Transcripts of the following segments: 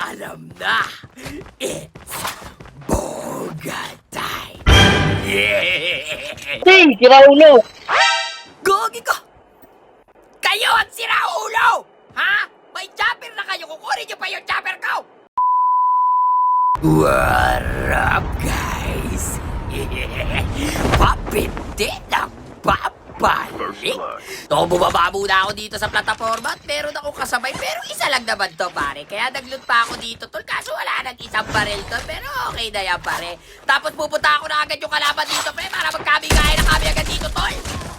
Alam na, it's Boga time! Yeah! Hey, sira ulo! Gogi ko! Kayo ang sira ulo! Ha? May chopper na kayo! Kukunin niyo pa yung chopper ko! What up, guys? Papindi na papalik! So, bumaba muna ako dito sa plataforma at meron akong kasabay. Pero isa lang naman to, pare. Kaya nag-loot pa ako dito, tol. Kaso wala nang isang baril, tol. Pero okay na yan, pare. Tapos pupunta ako na agad yung kalaban dito, pre. Para magkabigay na kami agad dito, tol.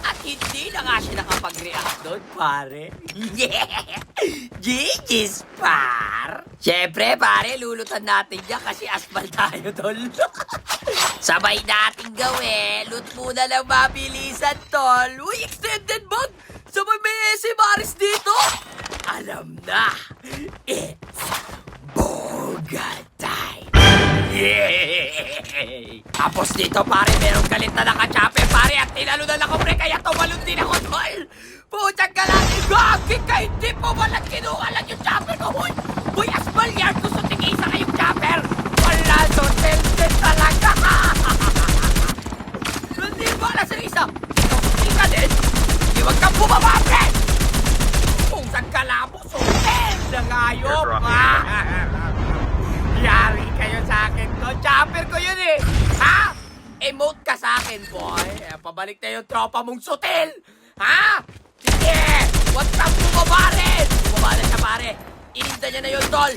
At hindi na nga siya nakapag-react doon, pare. Yeah! GG's, par! Siyempre, pare, lulutan natin yan kasi asphalt tayo, tol. Sabay natin gawin. Loot muna lang mabilisan, tol. Uy, extended bag! Sabay may SM Maris dito! Alam na, it's Boga time! Yay! Tapos dito, pare, merong galit na naka-chopper, pare, at tinalunan ako, pre, kaya tumalun din ako, tol! Putsang ka lang, igagi ka, hindi po walang kinuha lang yung chopper ko, huy! Huy, asbal yan, gusto tigisa kayong chopper! Wala, so tempted talaga! Hindi ba, nasa isa? Hindi ka din! Hindi wag kang bumaba, pre! Putsang ka lang mo, so tempted na ngayon, pa! Yari kayo sa akin to. Chopper ko yun eh. Ha? Emote ka sa akin, boy. Pabalik na yung tropa mong sutil. Ha? Sige. Huwag kang bumaba rin. Bumaba na siya, pare. Ininda niya na yun, tol.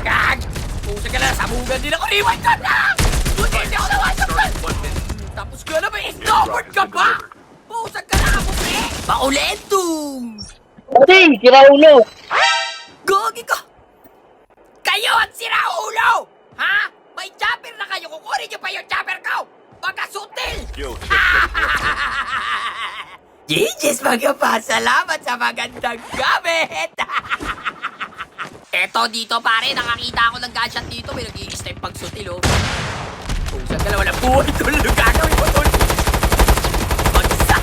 Gag. Pusa ka na. Sabugan din ako. Rewind ka na. Buti hindi ako nawasak. Tapos ko na ba? Snowboard ka ba? Pusa ka na ako, pre. Paulentong. Hey, sira ulo! Gogi ko. Kayo ang sira ulo! Ha? May chopper na kayo! Kukunin niyo pa yung chopper ko! Mga sutil! GG's mga pa! Salamat sa magandang gamit! Eto dito pare, nakakita ako ng gunshot dito. May nag-i-step pag sutil oh. Pusang ka na, walang buhay tol. Anong gagawin mo tol? Magsak!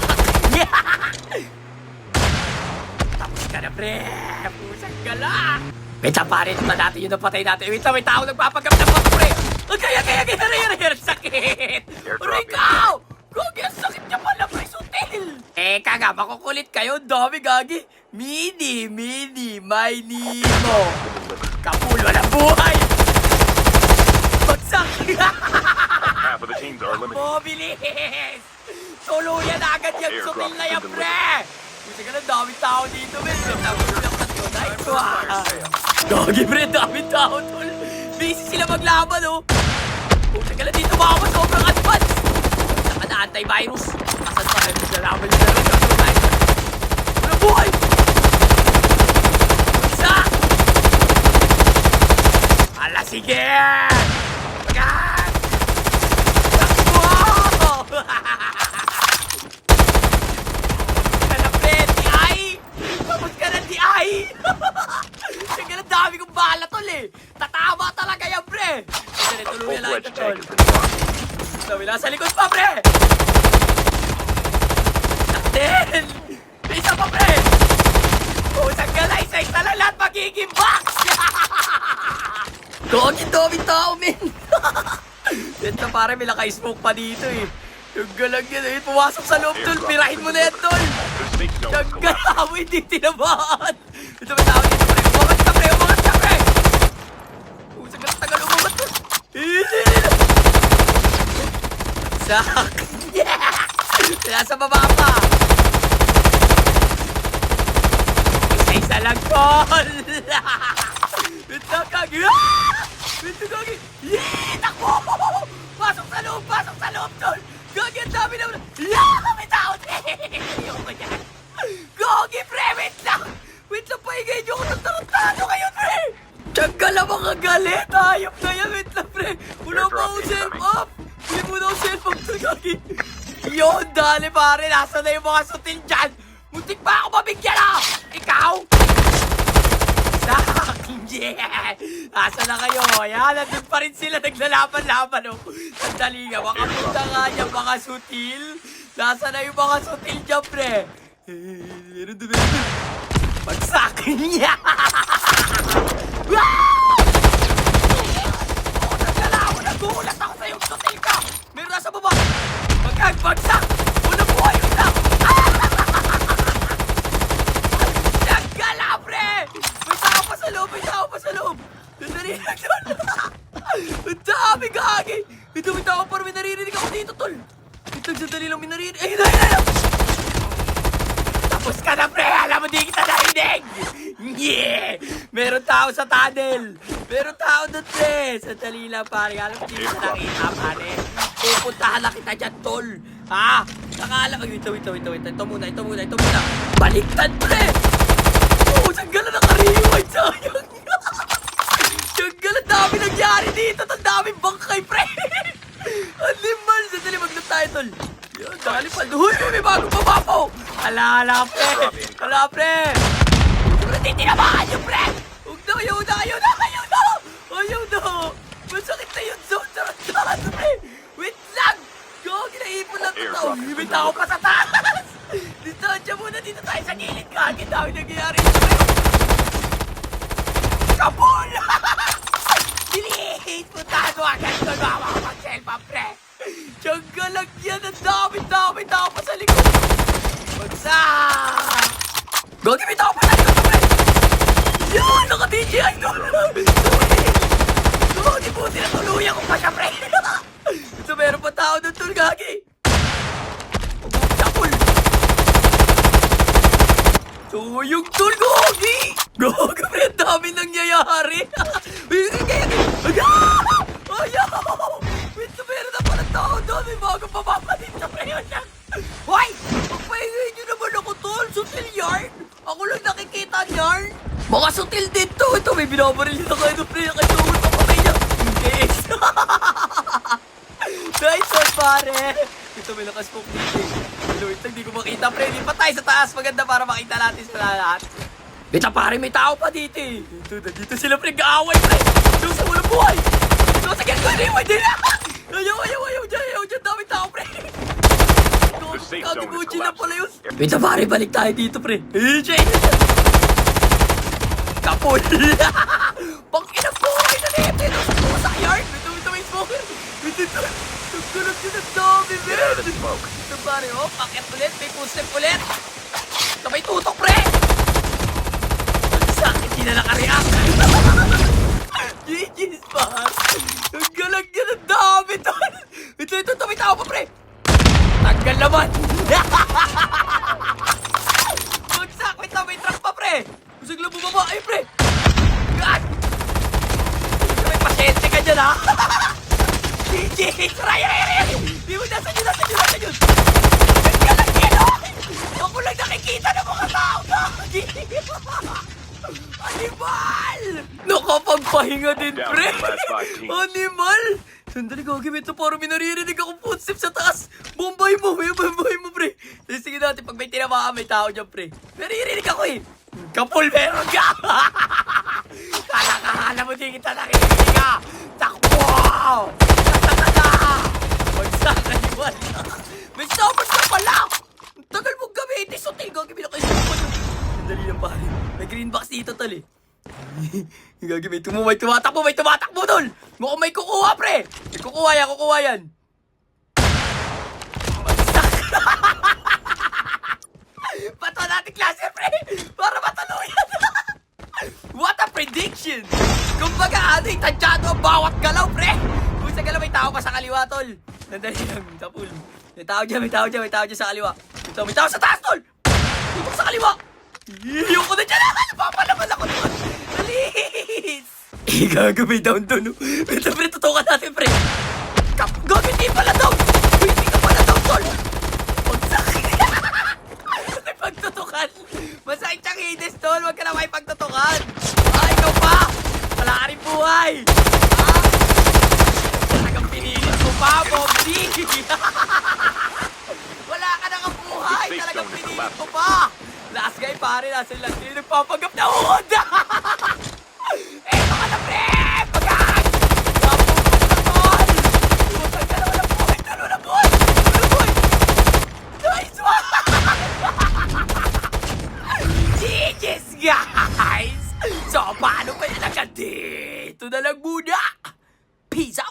Tapos ka na pre! Pusang ka lang! Wait lang pare, ito na natin yung napatay natin. Wait lang, may tao nagpapagamit ng mga pre. Kaya, sakit. Aray ka! Gagi, ang sakit niya pala, pre, sutil. Eka nga, makukulit kayo. Dami, gagi. Mini, may nimo. Kapul, walang buhay. Bagsak. Half of the teams are eliminated. Mobilis. Tuluyan agad yung sutil na yan, pre. Kasi ka na, daming tao dito, men. Gagi, pre, daming tao, tol. Busy sila maglaban, oh. Puta ka na dito, mama, sobrang advance. Saka na, anti-virus. Kasan pa rin, nalaman nyo na lang. Walang buhay. Isa. Ala, sige. Pagkat. Wow. Tapos ka na, di-ay! Sige na, dami kong bala, tol eh! Tatama talaga yan, pre! Sige, tuluyan lang ito, tol. Sabi na, sa likod pa, pre! Saktin! May isa pa, pre! Pusang ka na, isa-isa lang lahat magiging box! Dami tao, men! Ito, pare, may naka-smoke pa dito eh. Yung galang yan eh, pumasok sa loob, tol! Pirahin mo na yan, tol! Nagkala mo, hindi tinamaan! Ito ba tao dito, pre? Umangat ka, pre! Umangat ka, pre! Pusang ka, tagal umangat, tol! Sak! Yeah! Nasa baba pa! Isa-isa lang, tol! Ito, kagi! Ito, kagi! Yeah! Takbo! Pasok sa loob, tol! Gagi, ang dami naman! Yeah! May tao! Ayoko yan! Gogi, pre! Wait lang, paingay nyo ako ng tarantado ngayon, pre! Tiyagka lang mga galit! Hayop na yan! Wait lang, pre! Wala pa akong self-up! Hindi mo na akong self-up to, Gogi! Yun, dali, pare! Nasa na yung mga sutil dyan! Muntik pa ako mabigyan na! Ikaw! Sak! Yeah! Nasa na kayo? Ayan, nandun pa rin sila naglalaban-laban, oh! Sandali nga, makapunta nga niya mga sutil! Nasa na yung mga sutil dyan, pre! Bagsak niya! may tao pa sa loob. Sandali lang doon. Ang dami gagi. Ito may tao pa rin. May naririnig ako dito, tol. Ito, sandali lang may naririnig. Ay, ay. Tapos ka na, pre. Alam mo, di kita narinig. Yeah! Meron tao sa tunnel. Meron tao doon, pre. Sandali lang, pare. Alam mo, di kita nakita, pare. Pupuntahan na kita dyan, tol. Ha? Nakala. Ay, wait. Ito muna. Baliktad, pre. Oo, sanggalan na kariway. Sayang. Sanggalan, dami nangyari dito. Ang daming bangkay, pre. Ang limal. Sandali, mag-loot tayo, tol. Yan, dali pa. Huy, may bagong babapo. Ala, pre. Siguro titinabahan yung pre. Huwag na, ayaw na. Masakit na yung zone. Sarang pre. Wait lang. Ginaipon lang ito. May tao pa sa taas. Distansya muna dito tayo sa gilid. Kagi, dami nangyayari ito, pre. Kabul! Delete! Puntahan mo agad doon. Makakapag-selfie, pre. Tiyangga lang yan. Ang dami tao pa sa likod. Bagsak! Gagi, may tao pa sa likod, pre. Yan! Naka-DJI doon. Gagi, buti na tuluyan ko pa siya, pre. Ito, meron pa tao doon, tol, Gagi. Pagkakul. So, yung tol, Gagi. Gagi, pre, ang dami nangyayari. Ayaw! Wait, so meron na pala tao doon. May bago pababa dito, pre. Hoy! Magpahingay nyo naman ako, tol. Sutil yarn. Ako lang nakikita yarn. Mga sutil din to. Ito, may binabaril na kayo, pre. Nakatungol pa kamay niya. Yes! Nice one, pare. Ito, may nakaspoke dito. Wait, hindi ko makita, pre. Di pa tayo sa taas. Maganda para makita natin sa lahat. Ito, pare, may tao pa dito eh. Dito sila, pre. Nag-aaway, pre. Ito sa walang buhay. Ito, sige, hindi na. Ayaw. Diyan, dami tao, pre. Kagibuchi na pala yun. Ito, pare, balik tayo dito, pre. Jay! Kapul! Pangina po! Ay, nanete! Ito sa yard! Ito may smoker! Ito! Tugulog yun ang dami, man! Ito, pare, oh! Pakit ulit! May footstep ulit! Ito may tutok, pre! Ang sakit, hindi na nakareact! GG's, pare! Ang galang yun ang dami, tol! Ito, may tao pa, pre! Tanggal naman! Bagsak! Wait lang, may truck pa, pre! Kusag lang bumaba! Ay, pre! God! May pasyente ka dyan, ha? GG! Ray! Di mo nasa yun! Nagkalang yan, ha? Ako lang nakikita ng mga tao, Gagi! Animal! Nakapagpahinga din, pre! Animal! Sandali, Gagi, ito parang may naririnig akong footstep sa taas. Bombay mo, pre. Sige natin, pag may tinamaan, may tao dyan, pre. Naririnig ako eh. Kapul, meron ka! Kala mo, di kita nakikinig ka! Takbo! Bagsak na iwan. May stoppers ka pala! Ang tagal mong gamitin. Sutil, Gagi, binakaisip mo yun. Sandali lang, pare. May green box dito, tol eh. Gagi, may tumatakbo, tol! Mukhang may kukuha, pre! May kukuha yan. Bagsak! Bato natin klase, pre! Para mataluyan! What a prediction! Kumbaga, tadyado ang bawat galaw, pre! Kung sa galaw, may tao pa sa kaliwa, tol. Nandali lang, tapul. May tao dyan sa kaliwa. Ito, may tao sa taas, tol! Ito sa kaliwa! Yung ko na dyan! Napapalaman ako doon! Alis! Gagawin down doon. Ito, pre, tutukan natin, pre. Gagawin, hindi pala down. Hindi ka pala down, tol. Magsakit. May pagtutukan. Masakit siyang hides, tol. Huwag ka na may pagtutukan. Ikaw pa. Wala ka rin buhay. Talagang pinilit mo pa, Bobby. Wala ka na kang buhay. Talagang pinilit mo pa. Last guy, pare. Nasa lang. Hindi nagpapagap na uod. Eto ka na, pre! Pagkaan! Napupag na, tol! Iwasag ka na, walang buhay! Walang buhay! Nice one! GG's, guys! So, paano ba yan agad dito na lang muna? Peace out!